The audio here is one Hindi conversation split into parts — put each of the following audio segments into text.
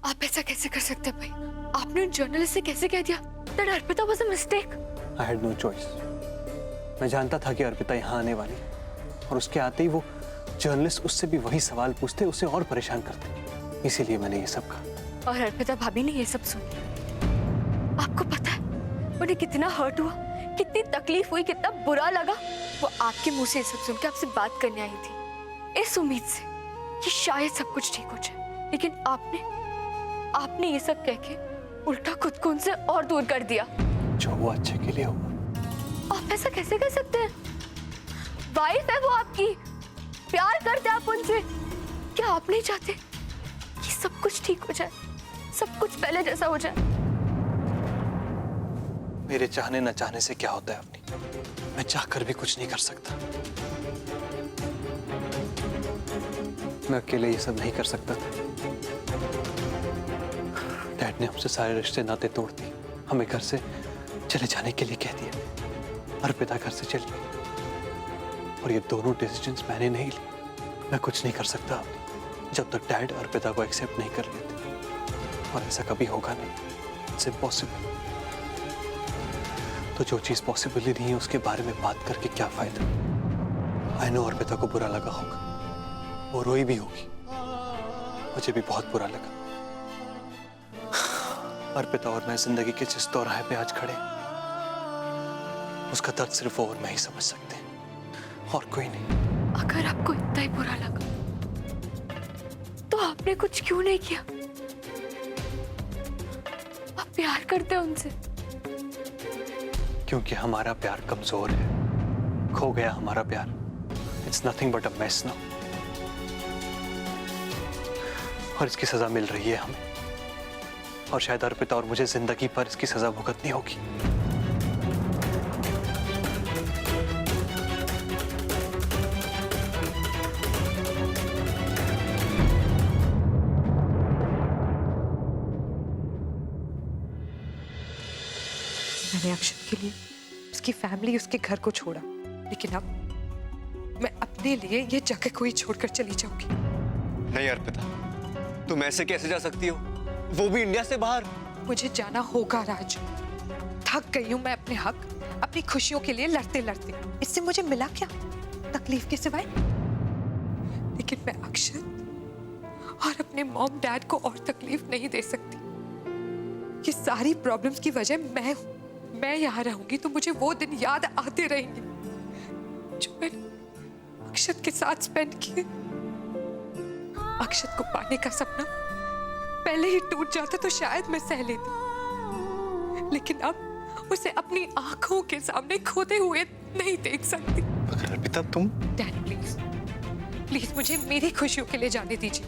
आप ऐसा कैसे कर सकते हैं भाई? आपने उन जर्नलिस्ट से कैसे कह दिया that Arpita was a mistake? I had no choice. मैं जानता था कि अर्पिता यहाँ आने वाली और उसके आते ही वो जर्नलिस्ट उससे भी वही सवाल पूछते, उसे और परेशान करते, इसीलिए मैंने ये सब कहा। और अर्पिता भाभी ने ये सब सुन लिया। आपको पता है उन्हें कितना हर्ट हुआ, कितनी तकलीफ हुई, कितना बुरा लगा। वो आपके मुंह से ये सब सुन के आपसे बात करने आई थी इस उम्मीद से कि शायद सब कुछ ठीक हो जाए, लेकिन आपने ये सब कह के उल्टा खुद को उनसे और दूर कर दिया। जो वो अच्छे के लिए हुआ। आप ऐसा कैसे कर सकते हैं? वाइफ है वो आपकी, प्यार करते आप उनसे। क्या आप नहीं चाहते कि सब कुछ ठीक हो जाए, सब कुछ पहले जैसा हो जाए? मेरे चाहने न चाहने से क्या होता है अपनी, मैं चाहकर भी कुछ नहीं कर सकता। मैं अकेले ये सब नहीं कर सकता था। डैड ने हमसे सारे रिश्ते नाते तोड़ दिए, हमें घर से चले जाने के लिए कह दिया। अर्पिता घर से चली गई और ये दोनों डिसीजंस मैंने नहीं ली। मैं कुछ नहीं कर सकता जब तक डैड अर्पिता को एक्सेप्ट नहीं कर लेते, और ऐसा कभी होगा नहीं। It's impossible. तो जो चीज पॉसिबल ही नहीं है उसके बारे में बात करके क्या फायदा? आई नो अर्पिता को बुरा लगा होगा, वो रोई भी होगी, मुझे भी बहुत बुरा लगा। अर्पिता और मैं जिंदगी के जिस दौराहे पे आज खड़े, उसका दर्द सिर्फ वो और मैं ही समझ सकते हैं, और कोई नहीं। अगर आपको इतना ही बुरा लगा तो आपने कुछ क्यों नहीं किया? आप प्यार करते हैं उनसे। क्योंकि हमारा प्यार कमजोर है, खो गया हमारा प्यार। It's nothing but a mess now, और इसकी सजा मिल रही है हमें, और शायद अर्पिता और मुझे जिंदगी पर इसकी सजा भुगतनी होगी। मैंने अक्षत के लिए उसकी फैमिली, उसके घर को छोड़ा, लेकिन अब मैं अपने लिए ये जगह कोई छोड़कर चली जाऊंगी। नहीं अर्पिता, तुम ऐसे कैसे जा सकती हो, वो भी इंडिया से बाहर? मुझे जाना होगा राज। थक गई हूं मैं अपने हक, अपनी खुशियों के लिए लड़ते लड़ते। इससे मुझे मिला क्या तकलीफ के सिवाय? लेकिन मैं अक्षत और अपने मॉम डैड को और तकलीफ नहीं दे सकती। ये सारी प्रॉब्लम्स की वजह मैं हूं। मैं यहाँ रहूंगी तो मुझे वो दिन याद आते रहेंगे जो मैंने अक्षत के साथ स्पेंड किए। अक्षत को पाने का सपना पहले ही टूट जाता तो शायद मैं सह लेती, लेकिन अब उसे अपनी आंखों के सामने खोते हुए नहीं देख सकती। मगर अर्पिता तुम। डैड प्लीज, प्लीज मुझे मेरी खुशियों के लिए जाने दीजिए,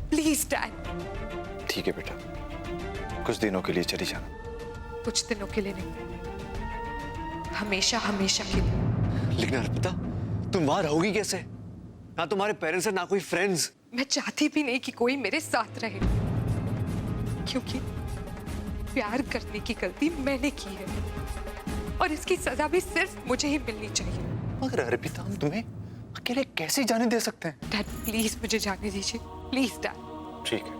प्लीज डैड। ठीक है बेटा, कुछ दिनों के लिए चली जाना। कुछ दिनों के लिए नहीं, हमेशा हमेशा के लिए। लेकिन अर्पिता तुम वहां रहोगी कैसे? ना तुम्हारे पेरेंट्स है, ना कोई फ्रेंड्स। मैं चाहती भी नहीं कि कोई मेरे साथ रहे, क्योंकि प्यार करने की गलती मैंने की है और इसकी सजा भी सिर्फ मुझे ही मिलनी चाहिए। मगर अर्पिता हम तुम्हें अकेले कैसे जाने दे सकते हैं? डैड प्लीज मुझे जाने दीजिए, प्लीज डैड। ठीक है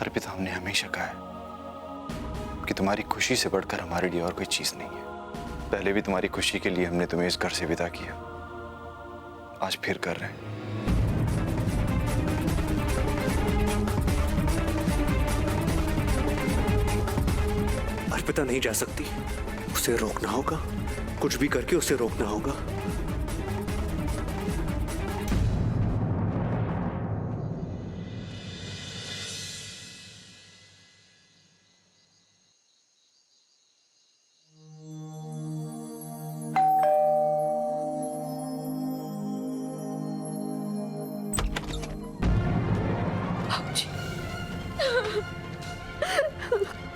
अर्पिता, हमने हमेशा कहा है कि तुम्हारी खुशी से बढ़कर हमारे लिए और कोई चीज नहीं है। पहले भी तुम्हारी खुशी के लिए हमने तुम्हें इस घर से विदा किया, आज फिर कर रहे हैं। अर्पिता नहीं जा सकती, उसे रोकना होगा, कुछ भी करके उसे रोकना होगा।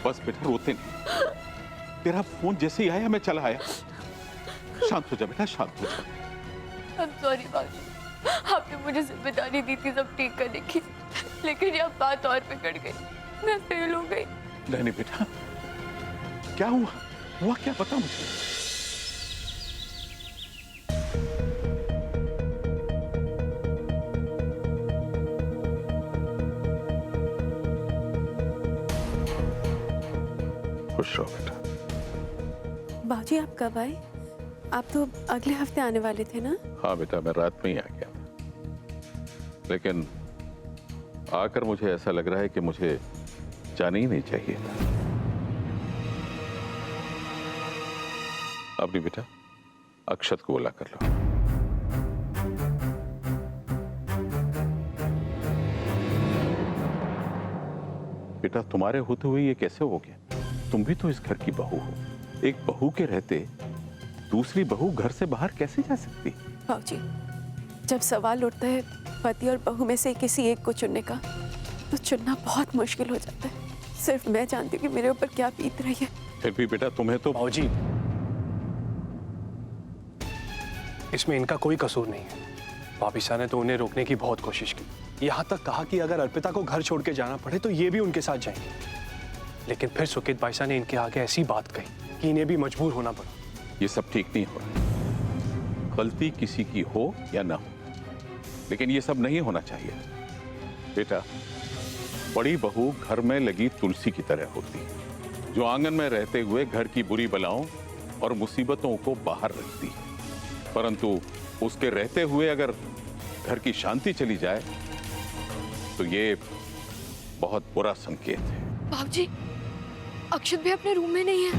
बस बेटा रोते नहीं, तेरा फोन जैसे ही आया मैं चला आया। शांत हो जा बेटा, शांत हो जा। I'm sorry बाबू, आपने मुझे जिम्मेदारी दी थी सब ठीक करने की, लेकिन यह बात और बिगड़ गई, मैं फेल हो गई। नहीं बेटा, क्या हुआ क्या पता मुझे? खुश रहो बेटा। बाजी आप कब आए? आप तो अगले हफ्ते आने वाले थे ना? हाँ बेटा, मैं रात में ही आ गया था, लेकिन आकर मुझे ऐसा लग रहा है कि मुझे जाना ही नहीं चाहिए था। अब नहीं बेटा, अक्षत को बुला कर लो। बेटा, तुम्हारे होते हुए ये कैसे हो गया? तुम भी तो इस घर की बहू हो। एक बहू के रहते दूसरी बहू घर से बाहर कैसे जा सकती? बाबूजी, जब सवाल उठता है पति और बहू में से किसी एक को चुनने का, तो चुनना बहुत मुश्किल हो जाता है। सिर्फ मैं जानती हूँ कि मेरे ऊपर क्या बीत रही है। फिर भी बेटा, तुम्हें तो बाबूजी, इसमें इनका कोई कसूर नहीं है। भाभी साहब ने तो उन्हें रोकने की बहुत कोशिश की, यहाँ तक कहा कि अगर अर्पिता को घर छोड़ के जाना पड़े तो ये भी उनके साथ जाएंगे। लेकिन फिर सुकेत भाई साहब ने इनके आगे ऐसी बात कही कि इन्हें भी मजबूर होना पड़ा। ये सब ठीक नहीं हो रहा। गलती किसी की हो या ना हो, लेकिन ये सब नहीं होना चाहिए। बेटा, बड़ी बहू घर में लगी तुलसी की तरह होती है, जो आंगन में रहते हुए घर की बुरी बलाओं और मुसीबतों को बाहर रखती है। परंतु उसके रहते हुए अगर घर की शांति चली जाए तो ये बहुत बुरा संकेत है। बाबूजी, अक्षत भी अपने रूम में नहीं है।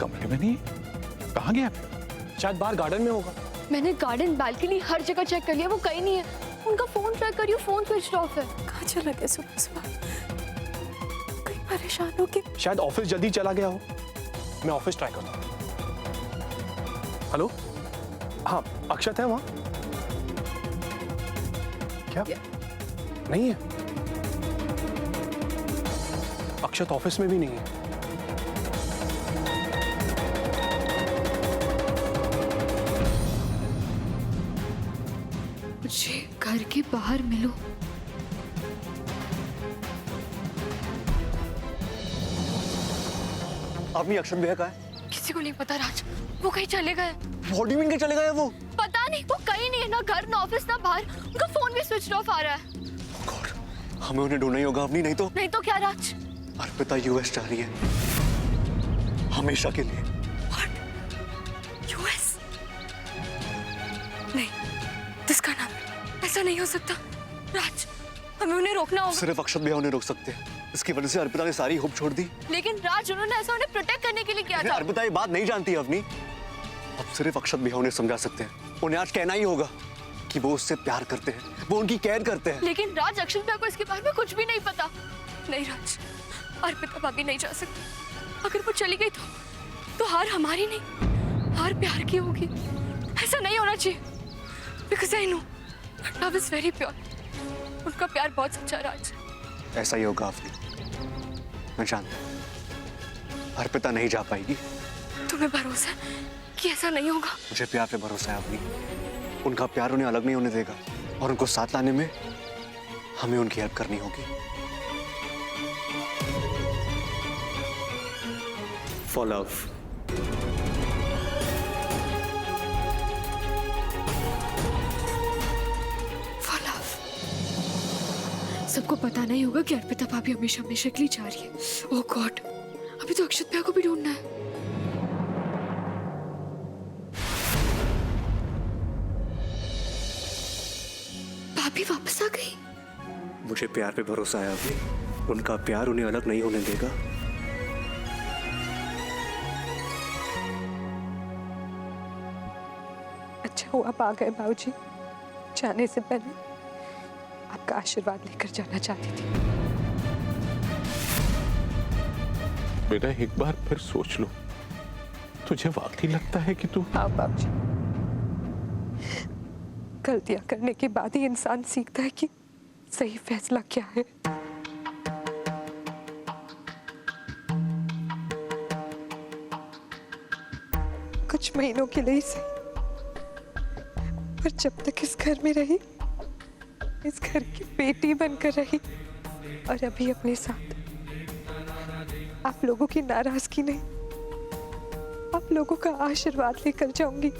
कमरे में नहीं? कहाँ गया? शायद बाहर गार्डन में होगा। मैंने गार्डन, बालकनी, हर जगह चेक कर लिया, वो कहीं नहीं है। उनका फोन ट्राई करियो, फोन स्विच ऑफ है। कहाँ चला गया सुबह सुबह? कहीं परेशान हो के? शायद ऑफिस जल्दी चला गया हो। मैं ऑफिस ट्राई करता हूँ। हेलो, हाँ, अक्षत है वहाँ? क्या नहीं है? अक्षत ऑफिस में भी नहीं है। मुझे घर के बाहर मिलो। अपनी अक्षत भैया कहाँ है? किसी को नहीं पता राज, वो कहीं चले गए। व्हाट डू यू मीन के चले गए वो? पता नहीं, वो कहीं नहीं है, ना घर, ना ऑफिस, ना बाहर। उनका फोन भी स्विच ऑफ आ रहा है। गॉड, हमें उन्हें ढूंढना ही होगा अपनी, नहीं तो क्या राज? अर्पिता यूएस जा रही है हमेशा के लिए। यूएस? नहीं, जिसका नाम, ऐसा नहीं हो सकता राज। हमें उन्हें रोकना होगा। सिर्फ अक्षत भैया उन्हें रोक सकते हैं। इसकी वजह से अर्पिता ने सारी होप छोड़ दी। लेकिन राज, उन्होंने ऐसा उन्हें प्रोटेक्ट करने के लिए किया था। अर्पिता ये बात नहीं जानती है अपनी। अब सिर्फ अक्षत भैया उन्हें समझा सकते हैं। उन्हें आज कहना ही होगा कि वो उससे प्यार करते हैं, वो उनकी केयर करते हैं। लेकिन राज, अक्षत भैया को इसके बारे में कुछ भी नहीं पता। नहीं राज, अर्पिता भाभी नहीं जा सकती। अगर वो चली गई तो हार हमारी नहीं, हार प्यार की होगी। ऐसा नहीं होना चाहिए। Because I know love is very pure. उनका प्यार बहुत सच्चा राज। ऐसा ही होगा अपनी, मैं जानता हूं। अर्पिता नहीं जा पाएगी। तुम्हें भरोसा है कि ऐसा नहीं होगा? मुझे प्यार पे भरोसा है अपनी। उनका प्यार उन्हें अलग नहीं होने देगा, और उनको साथ लाने में हमें उनकी हेल्प करनी होगी। For love. For love। सबको पता नहीं होगा कि अर्पिता भाभी हमेशा हमेशा के लिए जा रही है। ओह गॉड, अभी तो अक्षत भैया को भी ढूंढना है। भाभी वापस आ गई। मुझे प्यार पे भरोसा है अभी। उनका प्यार उन्हें अलग नहीं होने देगा। अच्छा हुआ आप आ गए बाबूजी। जाने से पहले आपका आशीर्वाद लेकर जाना चाहती थी। बेटा, एक बार फिर सोच लो। तुझे वाकई लगता है कि तू? हाँ बाबूजी, गलतियां करने के बाद ही इंसान सीखता है कि सही फैसला क्या है। कुछ महीनों के लिए ही सही, पर जब तक इस घर में रही, इस घर की बेटी बनकर रही, और अभी अपने साथ आप लोगों की नाराजगी नहीं, आप लोगों का आशीर्वाद लेकर जाऊंगी।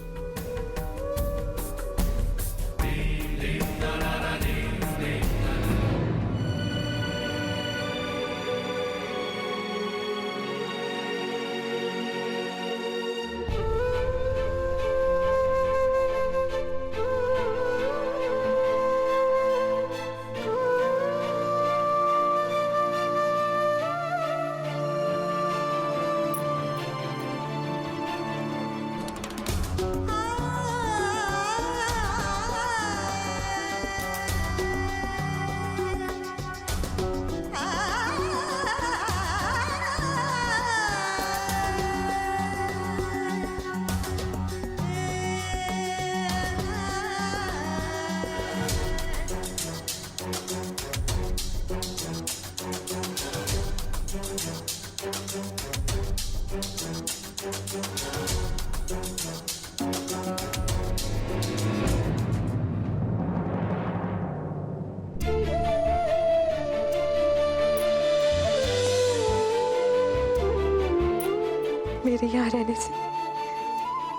मेरे यहाँ रहने से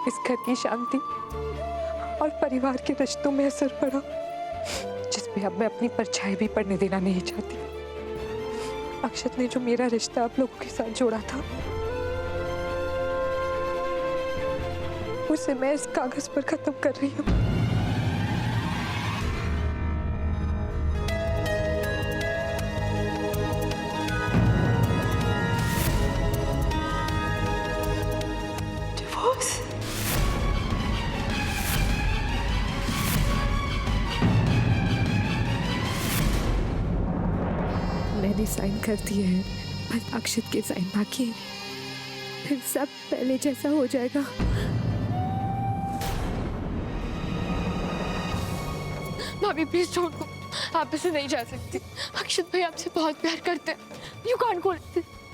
इस घर की शांति और परिवार के रिश्तों में असर पड़ा, जिसमें अब मैं अपनी परछाई भी पड़ने देना नहीं चाहती। अक्षत ने जो मेरा रिश्ता आप लोगों के साथ जोड़ा था, उसे मैं इस कागज पर खत्म कर रही हूँ। डिवोर्स? मैंने साइन कर दिए हैं, पर अक्षत के साइन बाकी है। फिर सब पहले जैसा हो जाएगा। भाभी प्लीज छोड़ दो, आप ऐसे नहीं जा सकती। अक्षत भाई आपसे बहुत प्यार करते हैं। You can't go.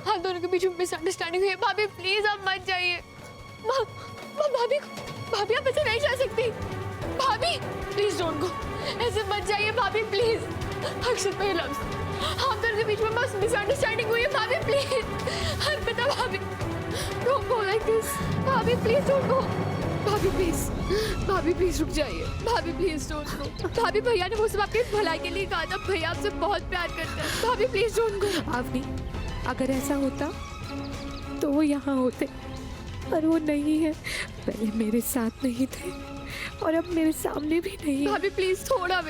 हम दोनों के बीच में मिसअंडरस्टैंडिंग हुई है। भाभी प्लीज आप मत जाइए। भाभी आप ऐसे नहीं जा सकती। भाभी प्लीज डोंट गो, ऐसे मत जाइए भाभी प्लीज। अक्षत भाई लव्स, हम दोनों के बीच में बस मिसअंडरस्टैंडिंग हुई है। भाभी प्लीज, अर्पिता भाभी डोंट गो लाइक दिस। भाभी प्लीज डोंट गो। भाभी प्लीज रुक जाइए। भाभी प्लीज डोंट गो। भाभी भैया ने वो सब आपके भलाई के लिए कहा था। भैया आपसे बहुत प्यार करते हैं। भाभी प्लीज डोंट गो। आवनी, अगर ऐसा होता तो वो यहाँ होते, पर वो नहीं है। पहले मेरे साथ नहीं थे और अब मेरे सामने भी नहीं है। भाभी प्लीज थोड़ा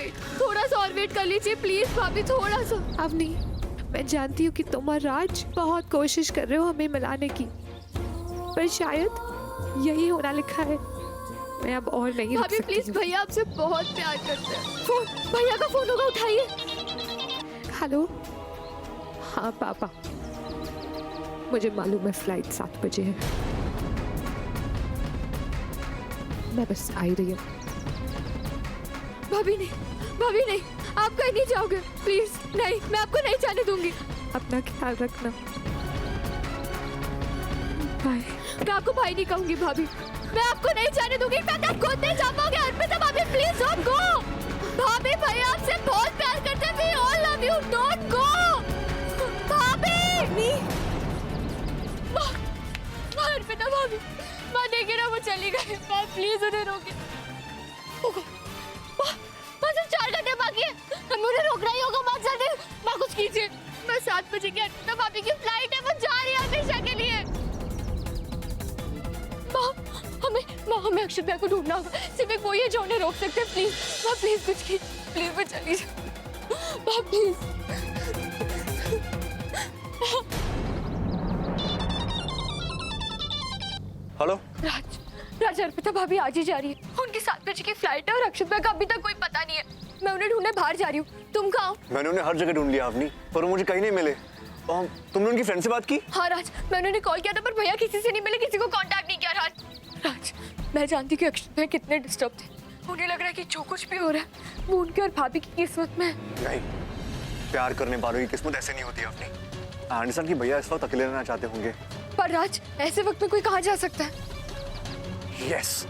सा और वेट कर लीजिए प्लीज। भाभी थोड़ा सा। आवनी, मैं जानती हूँ कि तुम और राज बहुत कोशिश कर रहे हो हमें मिलाने की, पर शायद यही होना लिखा है। मैं अब और नहीं रुक भाभी सकती प्लीज, हूँ। भैया आपसे बहुत प्यार करते हैं। फोन, भैया का फोन होगा, उठाइए। हेलो। हाँ पापा, मुझे मालूम है फ्लाइट 7 बजे है। मैं बस आ ही रही हूँ। भाभी नहीं, आप कहीं नहीं जाओगे प्लीज। नहीं, मैं आपको नहीं जाने दूंगी। अपना ख्याल रखना। बाय। मैं आपको भाई नहीं कहूंगी भाभी। मैं आपको नहीं जाने दूंगी। मैं आप खुद नहीं जा पाओगे। अर्पिता भाभी प्लीज डोंट गो। भाभी भैया आपसे बहुत प्यार करते हैं। We all love you, don't go. भाभी अर्पिता भाभी, माँ देखे ना वो चली गई। माँ प्लीज उन्हें रोके। माँ सिर्फ 4 घंटे बाकी है, मुझे रोकना ही होगा। माँ जल्दी, माँ कुछ कीजिए। मैं 7 बजे की अर्पिता भाभी की फ्लाइट है, वो जा रही है हमेशा के लिए। हमें अक्षत भैया को ढूंढना होगा। सिर्फ एक वो ही है जो उन्हें रोक सकते हैं। प्लीज माँ, प्लीज कुछ कीजिए। प्लीज वो चली जाए। माँ प्लीज। हेलो राज, अर्पिता भाभी आज ही जा रही है। उनकी 7 बजे की फ्लाइट है और अक्षत भैया का अभी तक कोई पता नहीं है। मैं उन्हें ढूंढने बाहर जा रही हूँ। तुम कहाँ हो? मैंने उन्हें हर जगह ढूंढ लिया आपनी, पर वो मुझे कहीं नहीं मिले। और तुमने उनकी फ्रेंड से बात की? हाँ राज, मैंने उन्हें कॉल किया था, पर भैया किसी से नहीं मिले, किसी को कांटेक्ट नहीं किया। राज, मैं जानती हूँ कि अक्षत भैया कितने डिस्टर्ब थे। उन्हें लग रहा है कि जो कुछ भी हो रहा है वो उनके और भाभी की किस्मत में है। नहीं, प्यार करने वालों की किस्मत ऐसे नहीं होती अपनी। अंडरस्टैंड कि भैया इस वक्त अकेले रहना चाहते होंगे। पर राज, ऐसे वक्त में कोई कहाँ जा सकता है? यस,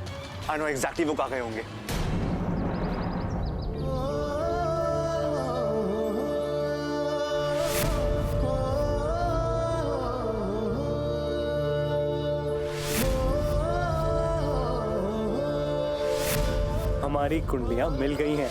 आई नो एग्जैक्टली वो कहाँ गए होंगे। हमारी कुंडलियां मिल गई हैं।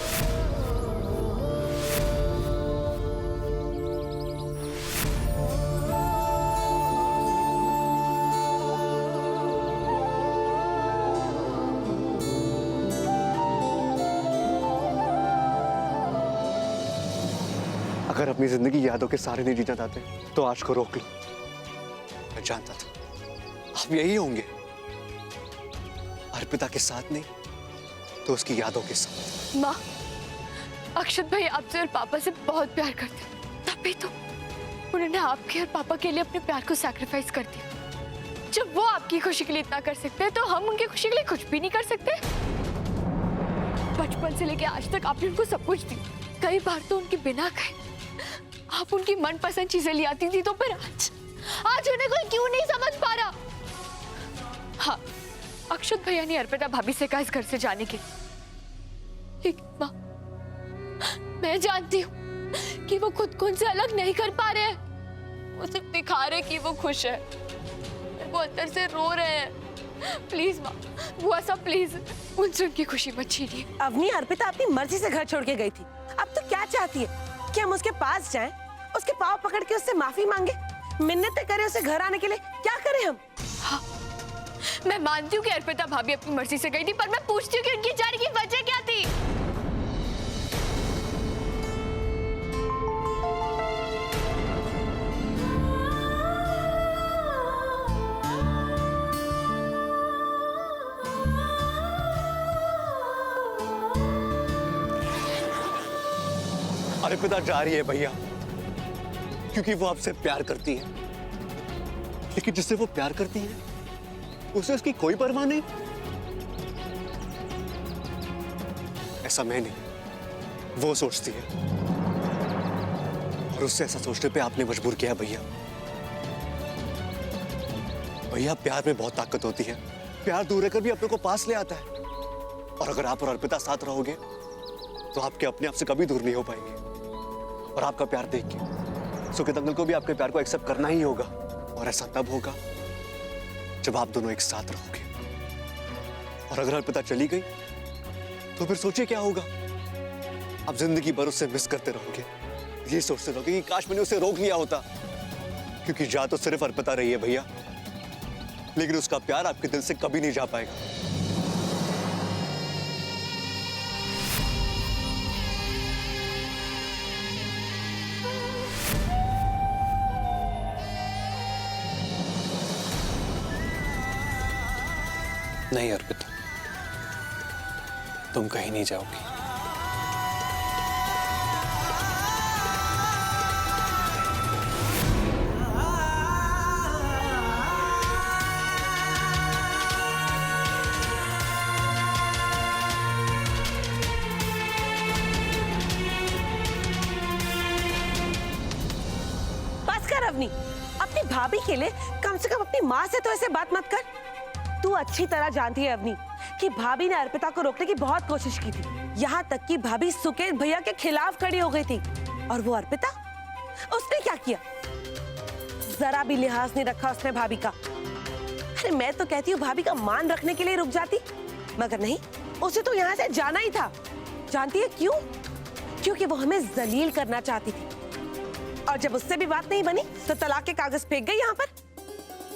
अगर अपनी जिंदगी यादों के सारे नहीं जीना चाहते तो आज को रोक लो। मैं जानता था आप यही होंगे। अर्पिता के साथ नहीं तो उसकी यादों के साथ। माँ, अक्षत भाई आपसे और पापा से बहुत प्यार करते हैं, तभी तो उन्होंने आपके और पापा के लिए अपने प्यार को सैक्रिफाइस कर दिया। जब वो आपकी खुशी के लिए इतना कर सकते हैं तो हम उनकी खुशी के लिए कुछ भी नहीं कर सकते? बचपन से लेके आज तक आपने उनको सब कुछ दिया, कई बार तो उनके बिना कहे आप उनकी मनपसंद चीजें ले आती थी, तो फिर आज उन्हें कोई क्यों नहीं समझ पा रहा? हाँ, अक्षत भैया ने अर्पिता भाभी से कहा इस घर से जाने के, लेकिन माँ मैं जानती हूँ कि वो खुद को उनसे अलग नहीं कर पा रहे हैं। वो सिर्फ दिखा रहे कि वो खुश है, वो अंदर से रो रहे हैं। प्लीज माँ, वो सब प्लीज उनसे उनकी खुशी मत छीनिए। अवनी, अर्पिता अपनी मर्जी से घर छोड़ के गई थी, अब तो क्या चाहती है कि हम उसके पास जाएं, उसके पाँव पकड़ के उससे माफी मांगे, मिन्नतें करें उसे घर आने के लिए? क्या करें हम? हाँ, मैं मानती हूँ कि अर्पिता भाभी अपनी मर्जी से गई थी, पर मैं पूछती हूँ कि उनकी जाने की वजह क्या थी? अर्पिता जा रही है भैया क्योंकि वो आपसे प्यार करती है, लेकिन जिससे वो प्यार करती है उसे उसकी कोई परवाह नहीं। ऐसा मैं नहीं, वो सोचती है, और उससे ऐसा सोचने पे आपने मजबूर किया भैया। भैया, प्यार में बहुत ताकत होती है, प्यार दूर रहकर भी अपने को पास ले आता है, और अगर आप और अर्पिता साथ रहोगे तो आपके अपने आप से कभी दूर नहीं हो पाएंगे। और आपका प्यार देख के सुकेत अंकल को भी आपके प्यार को एक्सेप्ट करना ही होगा, और ऐसा तब होगा जब आप दोनों एक साथ रहोगे। और अगर अर्पिता चली गई तो फिर सोचिए क्या होगा। आप जिंदगी भर उससे मिस करते रहोगे, ये सोचते रहोगे कि काश मैंने उसे रोक लिया होता, क्योंकि जा तो सिर्फ अर्पिता रही है भैया, लेकिन उसका प्यार आपके दिल से कभी नहीं जा पाएगा। नहीं अर्पिता, तुम कहीं नहीं जाओगी। बस कर अवनी, अपनी भाभी के लिए कम से कम अपनी माँ से तो ऐसे बात मत कर। तू अच्छी तरह जानती है अवनी कि भाभी ने अर्पिता को रोकने की बहुत कोशिश की थी, यहाँ तक कि भाभी सुकेत भैया के खिलाफ खड़ी हो गई थी। और वो अर्पिता, उसने क्या किया? जरा भी लिहाज नहीं रखा उसने भाभी का। अरे मैं तो कहती हूँ भाभी का मान रखने के लिए रुक जाती, मगर नहीं, उसे तो यहाँ से जाना ही था। जानती है क्यों? क्योंकि वो हमें जलील करना चाहती थी, और जब उससे भी बात नहीं बनी तो तलाक के कागज फेंक गई यहाँ पर।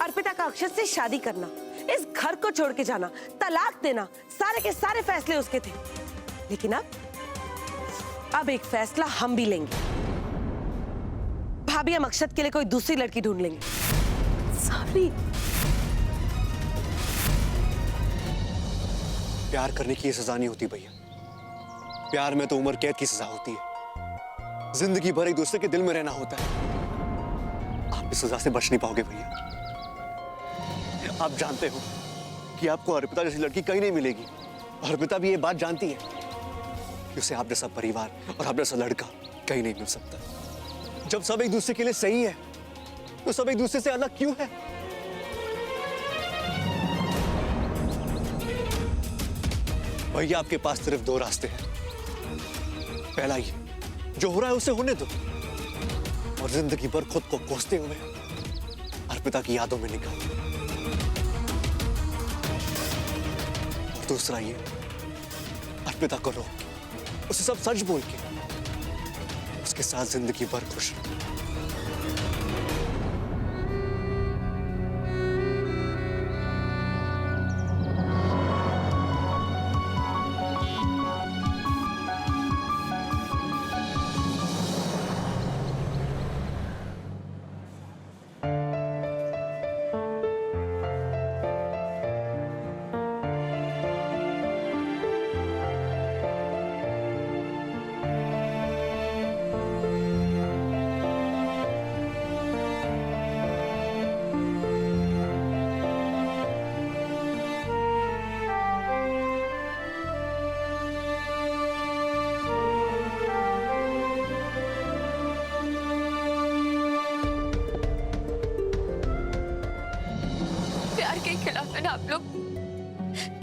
अर्पिता का अक्षत से शादी करना, इस घर को छोड़ के जाना, तलाक देना, सारे के सारे फैसले उसके थे। लेकिन अब एक फैसला हम भी लेंगे। भाभी, हम अक्षत के लिए कोई दूसरी लड़की ढूंढ लेंगे। सॉरी। प्यार करने की ये सजा नहीं होती भैया, प्यार में तो उम्र कैद की सजा होती है। जिंदगी भर एक दूसरे के दिल में रहना होता है। आप इस सजा से बच नहीं पाओगे भैया। आप जानते हो कि आपको अर्पिता जैसी लड़की कहीं नहीं मिलेगी, और अर्पिता भी ये बात जानती है कि उसे आप जैसा परिवार और आप जैसा लड़का कहीं नहीं मिल सकता। जब सब एक दूसरे के लिए सही है तो सब एक दूसरे से अलग क्यों है? भैया, आपके पास सिर्फ दो रास्ते हैं। पहला ये, जो हो रहा है उसे होने दो, और जिंदगी भर खुद को कोसते हुए अर्पिता की यादों में निकाल। और दूसरा ये, अर्पिता को रोक के, उसे सब सच बोल के उसके साथ जिंदगी भर खुश रहो।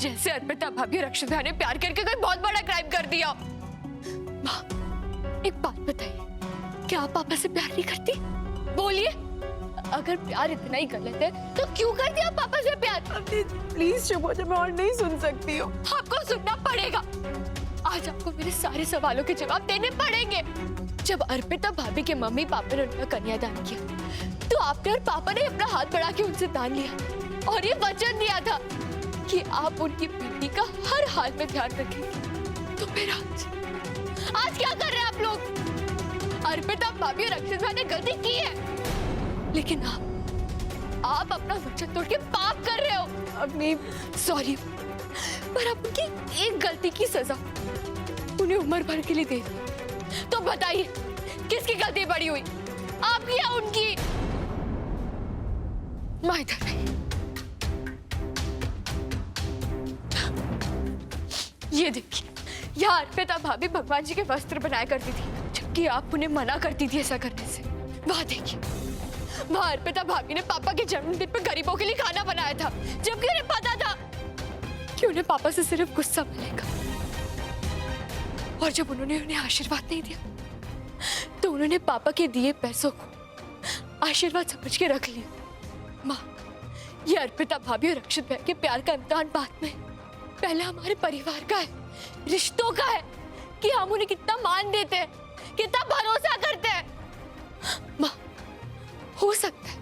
जैसे अर्पिता भाभी और अक्षत भैया ने प्यार करके कोई बहुत बड़ा क्राइम कर दिया। माँ, एक बात बताइए, क्या आप पापा से प्यार नहीं करती? बोलिए, अगर प्यार इतना ही गलत है तो क्यों करती आप पापा से प्यार? प्लीज चुप हो जाओ, मैं और नहीं सुन सकती हूँ। आपको सुनना पड़ेगा। आज आपको मेरे सारे सवालों के जवाब देने पड़ेंगे। जब अर्पिता भाभी के मम्मी पापा ने उनका कन्यादान किया तो आपने और पापा ने अपना हाथ बढ़ा के उनसे दान लिया और ये वचन दिया था कि आप उनकी बेटी का हर हाल में ध्यान रखेंगे। तो फिर आज क्या कर रहे हैं आप लोग? अर्पिता भाभी और अक्षत भाई ने गलती की है, लेकिन आप अपना वचन तोड़ के पाप कर रहे हो। अपनी सॉरी, पर अब उनकी एक गलती की सजा उन्हें उम्र भर के लिए दे दी। तो बताइए, किसकी गलती बड़ी हुई, आपकी या उनकी? माँ इधर नहीं। ये देखिए, यहाँ अर्पिता भाभी भगवान जी के वस्त्र बनाया करती थी, जबकि आप उन्हें मना करती थी ऐसा करने से। वहाँ देखिए, वहाँ अर्पिता भाभी ने पापा के जन्मदिन पर गरीबों के लिए खाना बनाया था, जबकि उन्हें पता था कि उन्हें पापा से सिर्फ गुस्सा मिलेगा। और जब उन्हें आशीर्वाद नहीं दिया तो उन्होंने पापा के दिए पैसों को आशीर्वाद समझ के रख लिया। माँ, ये अर्पिता भाभी और अक्षत भाई के प्यार का इम्तिहान बाद में पहले हमारे परिवार का है, रिश्तों का है, कि हम उन्हें कितना मान देते हैं, कितना भरोसा करते हैं। माँ, हो सकता है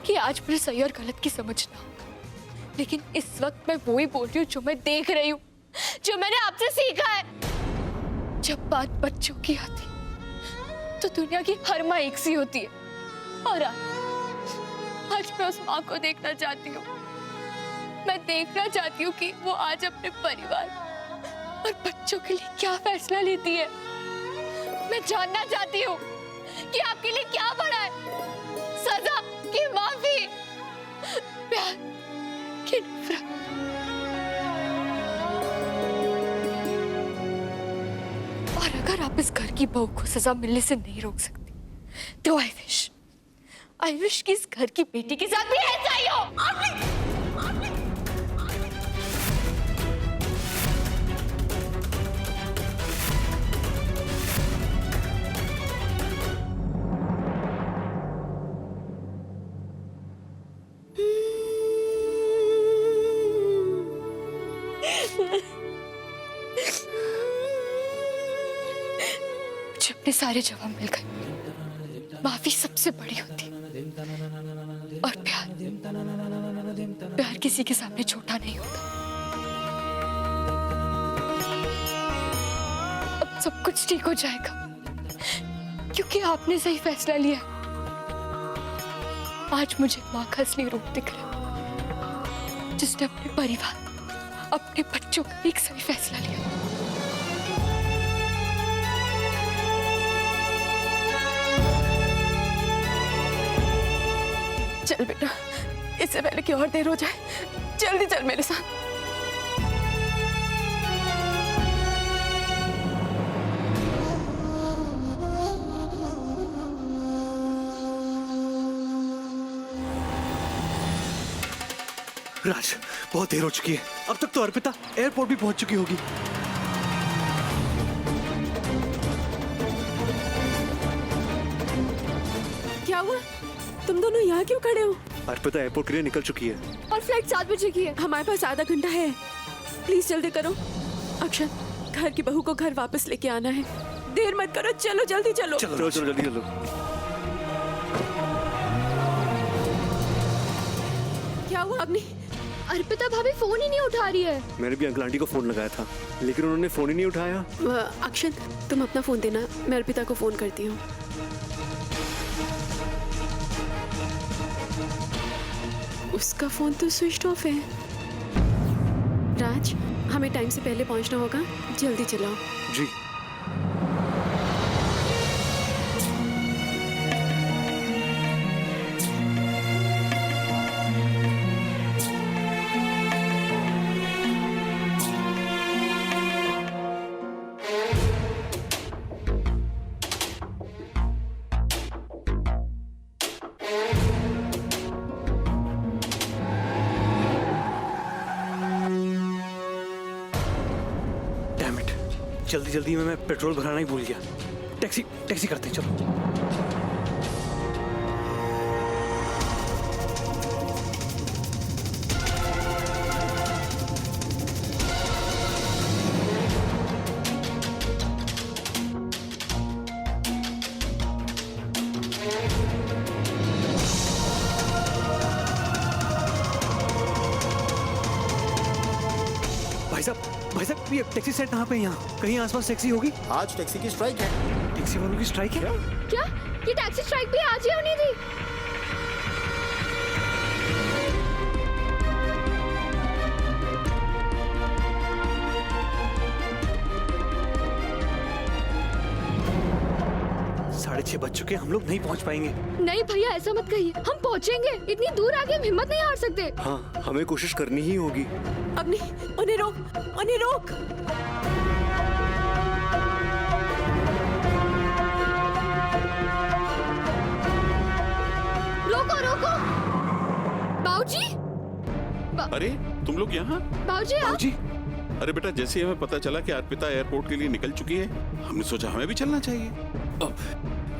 कि आज मुझे सही और गलत की समझ ना हो, लेकिन इस वक्त मैं वो ही बोल रही हूँ जो मैं देख रही हूँ, जो मैंने आपसे सीखा है। जब बात बच्चों की आती तो दुनिया की हर माँ एक सी होती है, और आज मैं उस माँ को देखना चाहती हूँ। मैं देखना चाहती हूँ कि वो आज अपने परिवार और बच्चों के लिए क्या फैसला लेती है। मैं जानना चाहती हूँ कि आपके लिए क्या बड़ा है, सजा की माफी, प्यार की नफरत। और अगर आप इस घर की बहू को सजा मिलने से नहीं रोक सकती तो आई विश कि इस घर की बेटी के साथ भी ऐसा ही हो। मुझे अपने सारे जवाब मिल गए। माफी सबसे बड़ी होती है, और प्यार किसी के सामने छोटा नहीं होता। अब सब कुछ ठीक हो जाएगा, क्योंकि आपने सही फैसला लिया। आज मुझे माँ का असली रूप दिख रहा है, जिसने अपने परिवार, अपने बच्चों का एक सही फैसला लिया। चल बेटा, इससे पहले कि और देर हो जाए, जल्दी चल मेरे साथ। राज, बहुत देर हो चुकी है। अब तक तो अर्पिता एयरपोर्ट भी पहुंच चुकी होगी। क्या हुआ? तुम दोनों यहाँ क्यों खड़े हो? अर्पिता एयरपोर्ट के लिए निकल चुकी है और फ्लाइट 7 बजे की है। हमारे पास आधा घंटा है, प्लीज जल्दी करो। अक्षत, घर की बहू को घर वापस लेके आना है, देर मत करो, चलो जल्दी चलो। चलो जल्दी चलो। क्या हुआ अग्नि? अर्पिता भाभी फोन ही नहीं उठा रही है। मैंने भी अंकल आंटी को फोन लगाया था, लेकिन उन्होंने फोन ही नहीं उठाया। अक्षत, तुम अपना फोन देना, मैं अर्पिता को फोन करती हूँ। उसका फोन तो स्विच ऑफ है। राज, हमें टाइम से पहले पहुंचना होगा, जल्दी चलाओ। जी। जल्दी जल्दी में मैं पेट्रोल भराना ही भूल गया। टैक्सी टैक्सी करते हैं, चलो। भाई साहब ये टैक्सी सेट कहाँ पे है? यहाँ कहीं आसपास टैक्सी होगी? आज टैक्सी की स्ट्राइक है। टैक्सी वालों की स्ट्राइक है? क्या ये टैक्सी स्ट्राइक भी आज ही होनी थी? साढ़े 6 बज चुके, हम लोग नहीं पहुंच पाएंगे। नहीं भैया ऐसा मत कहिए, हम पहुंचेंगे। इतनी दूर आके हम हिम्मत नहीं हार सकते। हाँ, हमें कोशिश करनी ही होगी। अवनी, उन्हें रोक, उन्हें रोक। रोको रोको। बाबूजी, अरे तुम लोग यहाँ? बाबूजी आप? बाबूजी, अरे बेटा, जैसे ही हमें पता चला कि अर्पिता एयरपोर्ट के लिए निकल चुकी है, हमने सोचा हमें भी चलना चाहिए।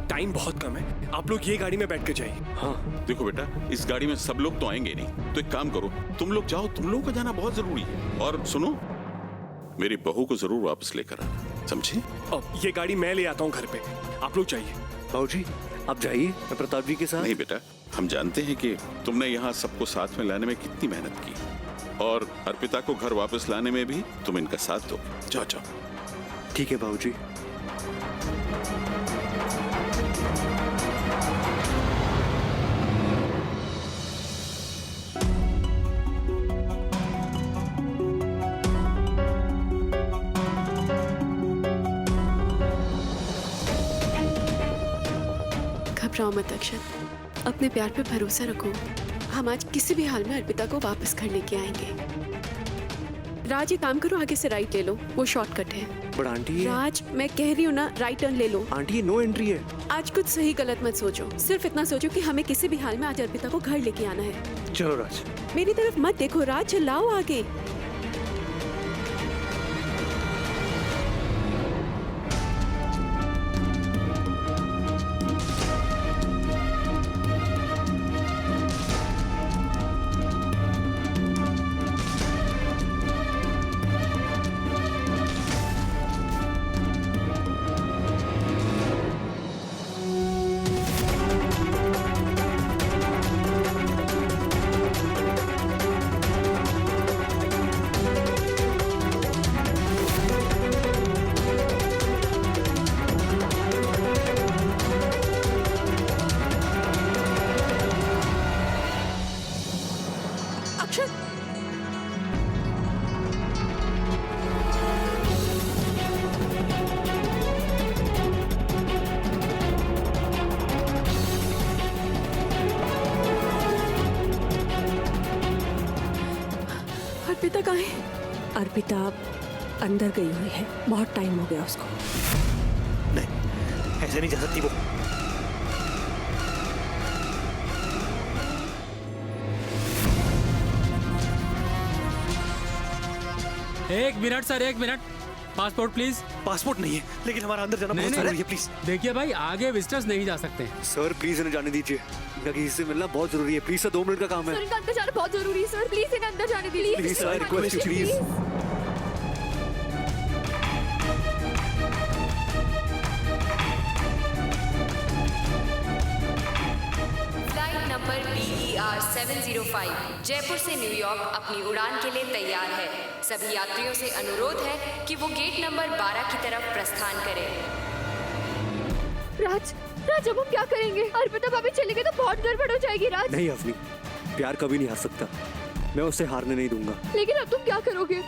टाइम बहुत कम है, आप लोग ये गाड़ी में बैठ कर जाइए। हाँ देखो बेटा, इस गाड़ी में सब लोग तो आएंगे नहीं, तो एक काम करो, तुम लोग जाओ, तुम लोगों का जाना बहुत जरूरी है। और सुनो, मेरी बहू को जरूर वापस लेकर आना, समझे? ये गाड़ी मैं ले आता हूँ घर पे, आप लोग जाइए। बाबूजी आप जाइए, मैं प्रताप जी के साथ। नहीं बेटा, हम जानते हैं कि तुमने यहाँ सबको साथ में लाने में कितनी मेहनत की, और अर्पिता को घर वापस लाने में भी तुम इनका साथ दो। जाओ जाओ। ठीक है बाबूजी। घबराओ मत अक्षत, अपने प्यार पे भरोसा रखो। हम आज किसी भी हाल में अर्पिता को वापस घर लेके आएंगे। राज, ये काम करो, आगे से राइट ले लो, वो शॉर्टकट है। बट आंटी राज, मैं कह रही हूँ ना, राइट टर्न ले लो। आंटी ये नो एंट्री है। आज कुछ सही गलत मत सोचो, सिर्फ इतना सोचो कि हमें किसी भी हाल में आज अर्पिता को घर लेके आना है। चलो राज। मेरी तरफ मत देखो राज, चलाओ आगे। अर्पिता कहाँ है? अर्पिता अंदर गई हुई है, बहुत टाइम हो गया उसको। नहीं, ऐसे नहीं जा सकती वो। एक मिनट सर, एक मिनट। Passport please. पासपोर्ट नहीं है, लेकिन हमारा अंदर जाना बहुत जरूरी है, प्लीज। देखिए भाई, आगे विजिटर्स नहीं जा सकते। सर प्लीज इन्हें जाने दीजिए, इनका किसी से मिलना बहुत जरूरी है, प्लीज सर, 2 मिनट का काम है। सर इनका अंदर जाना बहुत जरूरी है सर, प्लीज इन्हें अंदर जाने दीजिए। Please sir, request you please. Flight number BER 705 Jaipur से न्यूयॉर्क अपनी उड़ान के लिए तैयार है। सभी यात्रियों से अनुरोध है कि वो गेट नंबर 12 की तरफ प्रस्थान करें। राज, राज अब हम क्या करेंगे? अर्पिता भाभी चली गई तो बहुत गड़बड़ हो जाएगी राज। नहीं अवनी, प्यार कभी नहीं हार सकता, मैं उसे हारने नहीं दूंगा। लेकिन अब तुम क्या करोगे?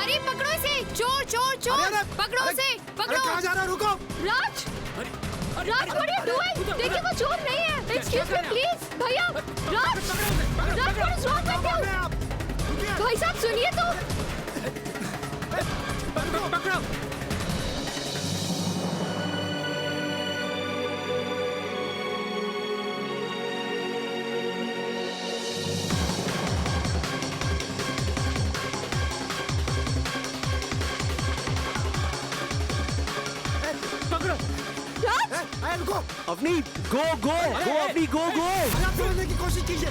अरे पकड़ो इसे, चोर चोर चोर, पकड़ो उसे, पकड़ो। कहाँ जा रहा है? रुको। राज, राज what are you doing? देखिए वो चोर नहीं है। Excuse me please, भैया। राज, राज what is wrong with you? भाई साहब सुनिए तो। पकड़ो। अवनी गो गो गो अवनी गो गो। आप समझने की कोशिश कीजिए।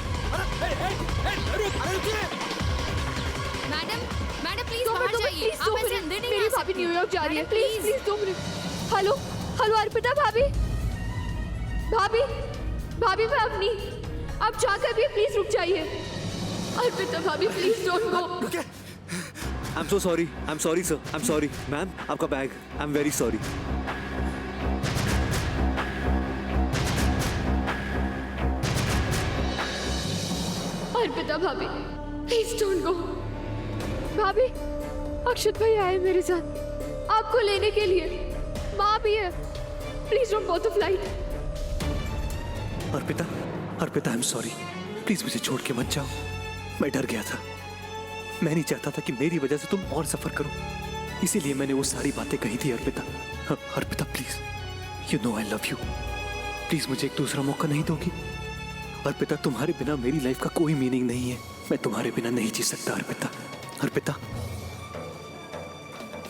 मैडम मैडम प्लीज दो बाहर मिनट, जाइए, प्लीज दो आप ऐसे मिनट। अंदर नहीं मेरी आ भाभी सकती। न्यूयॉर्क जा रही है, madam, please please 2 minute. Hello hello Arpita भाभी, भाभी भाभी मैं अवनी, आप जाकर भी प्लीज रुक जाइए। अर्पिता भाभी please don't go. I am sorry sir, I am sorry ma'am, आपका bag, I am very sorry. Arpita भाभी प्लीज डोंट गो। भाभी अक्षत भाई आए मेरे साथ आपको लेने के लिए, माँ भी है, please don't go the flight. Arpita Arpita I am sorry, please मुझे छोड़ के मत जाओ। मैं डर गया था, मैं नहीं चाहता था कि मेरी वजह से तुम और सफर करो, इसीलिए मैंने वो सारी बातें कही थी। Arpita Arpita please, you know I love you, please मुझे एक दूसरा मौका नहीं दोगी? अर्पिता तुम्हारे बिना मेरी लाइफ का कोई मीनिंग नहीं है, मैं तुम्हारे बिना नहीं जी सकता। अर्पिता अर्पिता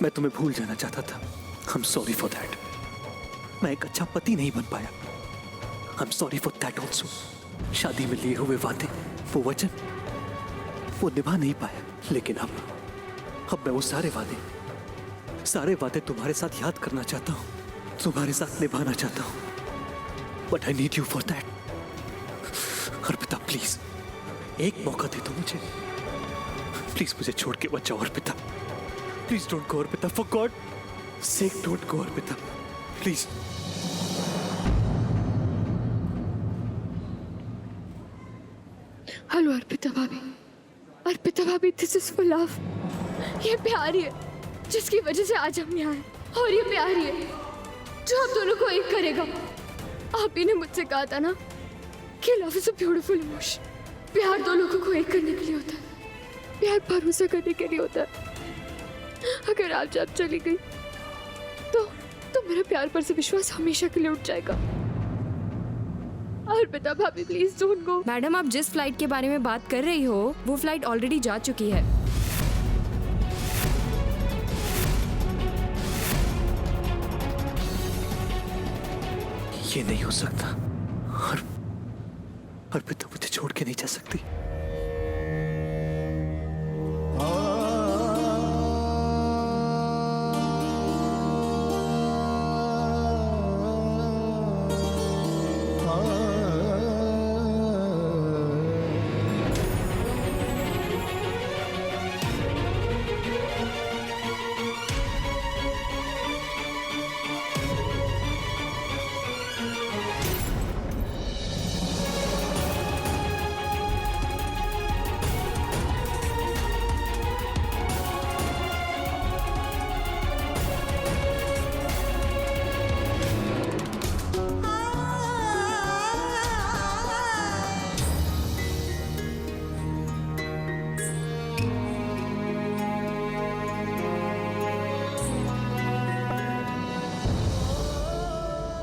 मैं तुम्हें भूल जाना चाहता था, आई एम सॉरी फॉर दैट। मैं एक अच्छा पति नहीं बन पाया, आई am sorry for that also. शादी में लिए हुए वादे, वो वचन, वो निभा नहीं पाया, लेकिन अब मैं वो सारे वादे तुम्हारे साथ याद करना चाहता हूँ, तुम्हारे साथ निभाना चाहता हूँ, but I need you for that. Arpita please एक मौका दे दो मुझे, प्लीज मुझे छोड़ के मत जाओ Arpita, please don't go Arpita, for God sake don't go Arpita please. Hello Arpita भाभी दिस इज फॉर लव। ये प्यार ही है जिसकी वजह से आज हम यहाँ हैं, और ये प्यार ही है जो हम दोनों को एक करेगा। आप ही ने मुझसे कहा था ना कि love is a beautiful emotion. प्यार दो लोगों को एक करने के लिए होता है, प्यार भरोसा करने के लिए होता है। अगर आप जब चली गई तो मेरा प्यार पर से विश्वास हमेशा के लिए उठ जाएगा। अर्पिता भाभी प्लीज डोंट गो। मैडम आप जिस फ्लाइट के बारे में बात कर रही हो वो फ्लाइट ऑलरेडी जा चुकी है। ये नहीं हो सकता, अर्पिता मुझे छोड़ के नहीं जा सकती।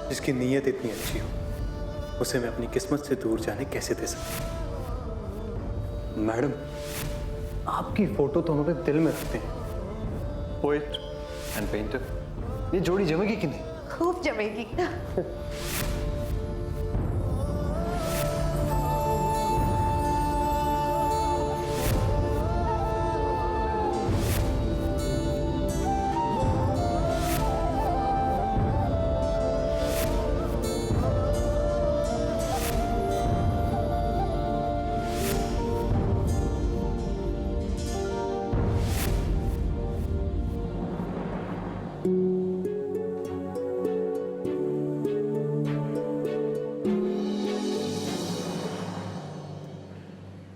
जिसकी नीयत इतनी अच्छी हो उसे मैं अपनी किस्मत से दूर जाने कैसे दे सकता? मैडम आपकी फोटो तो हम अपने दिल में रखते हैं। पोएट एंड पेंटर, ये जोड़ी जमेगी कि नहीं? खूब जमेगी।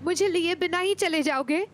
मुझे लिए बिना ही चले जाओगे?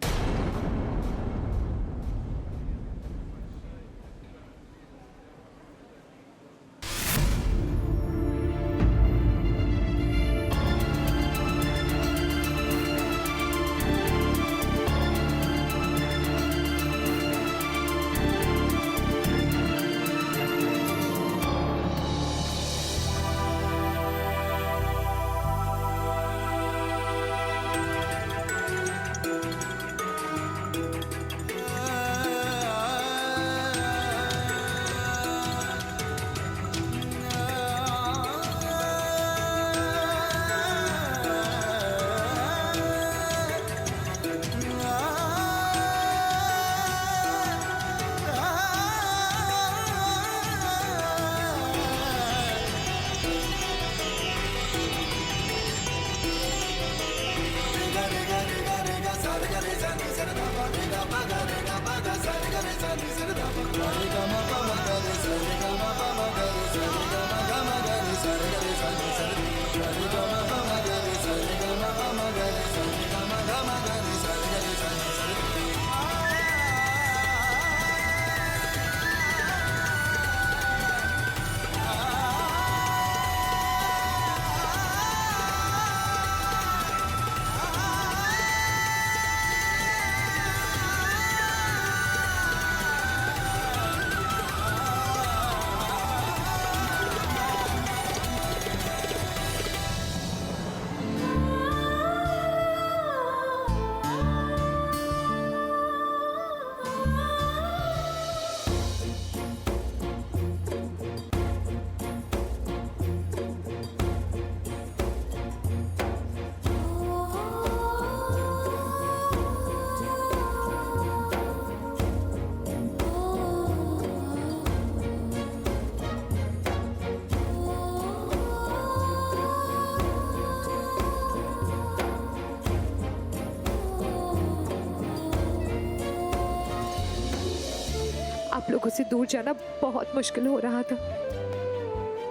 आप लोगों से दूर जाना बहुत मुश्किल हो रहा था।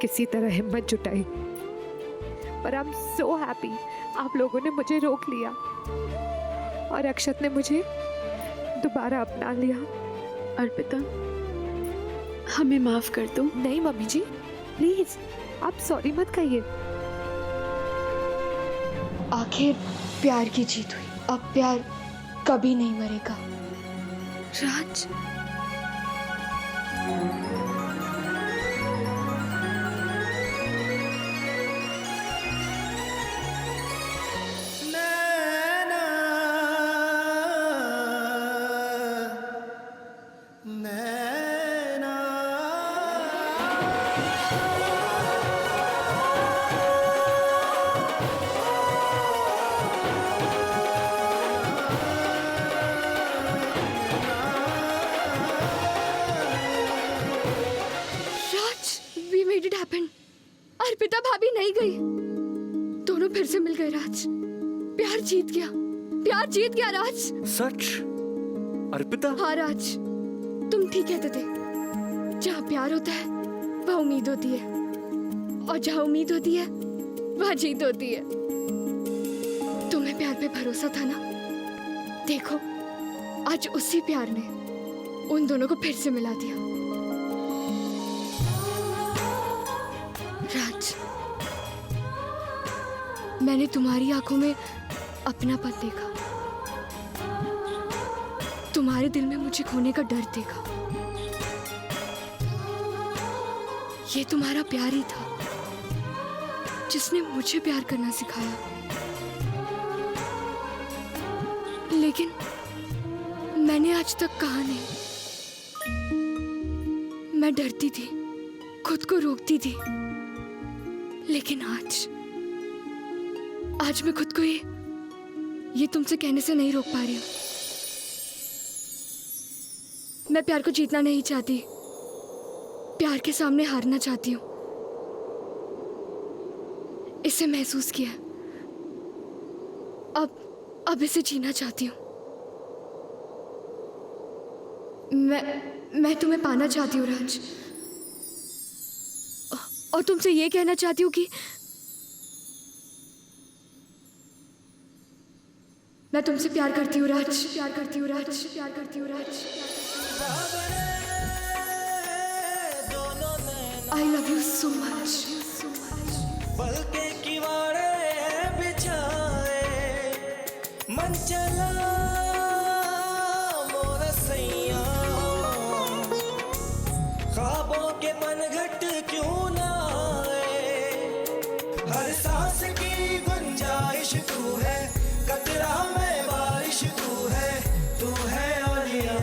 किसी तरह हिम्मत जुटाई, पर आई एम सो हैप्पी आप लोगों ने मुझे रोक लिया और अक्षत ने मुझे दोबारा अपना लिया। अर्पिता, हमें माफ कर दो। नहीं मम्मी जी, प्लीज आप सॉरी मत कहिए। आखिर प्यार की जीत हुई, अब प्यार कभी नहीं मरेगा। राज, अर्पिता भाभी नहीं गई, दोनों फिर से मिल गए। राज, प्यार जीत गया, प्यार जीत गया राज। सच? अर्पिता? हाँ राज, तुम ठीक कहते थे। जहाँ प्यार होता है वहाँ उम्मीद होती है, और जहाँ उम्मीद होती है वहाँ जीत होती है। तुम्हें प्यार पे भरोसा था ना? देखो, आज उसी प्यार ने उन दोनों को फिर से मिला दिया। राज, मैंने तुम्हारी आंखों में अपनापन देखा, तुम्हारे दिल में मुझे खोने का डर देखा। ये तुम्हारा प्यार ही था जिसने मुझे प्यार करना सिखाया। लेकिन मैंने आज तक कहा नहीं। मैं डरती थी, खुद को रोकती थी, लेकिन आज मैं खुद को ये तुमसे कहने से नहीं रोक पा रही हूं। मैं प्यार को जीतना नहीं चाहती, प्यार के सामने हारना चाहती हूं। इसे महसूस किया, अब इसे जीना चाहती हूं। मैं तुम्हें पाना चाहती हूँ राज, और तुमसे ये कहना चाहती हूँ कि मैं तुमसे प्यार करती हूँ राज, प्यार करती हूँ राज, प्यार करती हूँ राज। I love you so much, so much. पल के किवाड़े बिछाए मन चला मोर सैया, ख्वाबों के पनघट क्यों ना आए, हर सांस की गुंजाइश तू है, कतरा में बारिश तू है औलिया।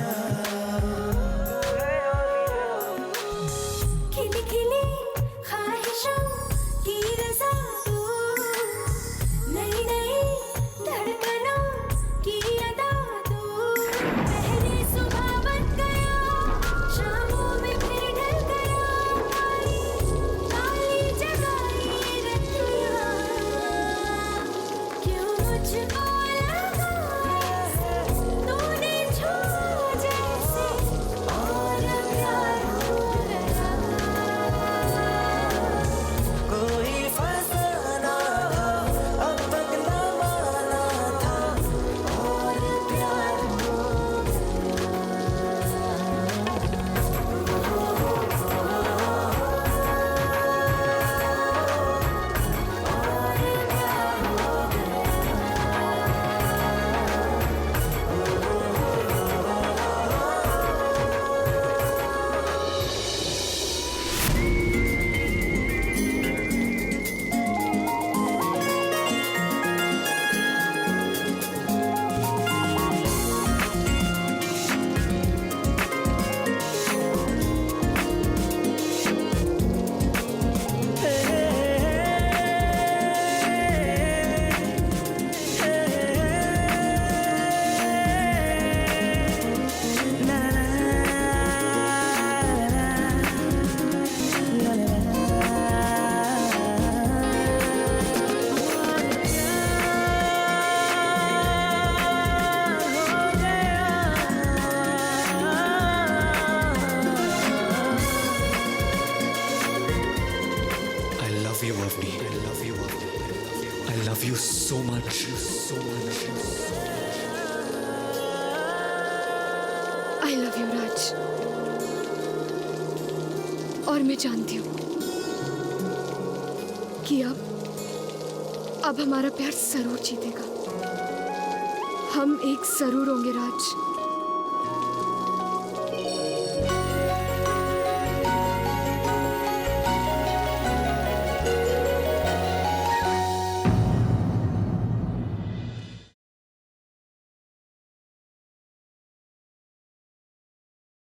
खिली खिली ख्वाहिशों की रज़ा love you, Avni. I love you, Avni. I love you so much. So much. I love you Raj. और मैं जानती हूँ कि अब हमारा प्यार जरूर जीतेगा। हम एक जरूर होंगे राज।